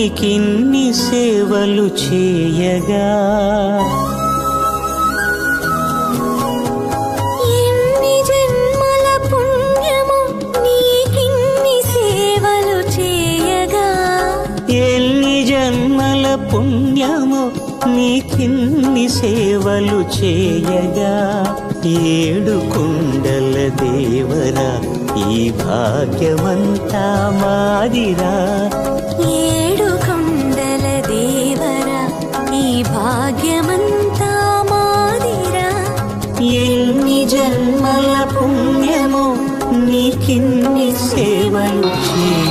నీకిన్ని సేవలు చేయగా ఎన్ని జన్మల పుణ్యము నీకిన్ని సేవలు చేయగా ఎన్ని జన్మల పుణ్యము నీకిన్ని సేవలు చేయగా ఏడు కుండల దేవరా ఈ భాగ్యమంతా మాదిరా ఏడు కొండల దేవరా ఈ భాగ్యమంతా మాదిరా ఎన్ని జన్మల పుణ్యము నీకిన్ని సేవలు చేయ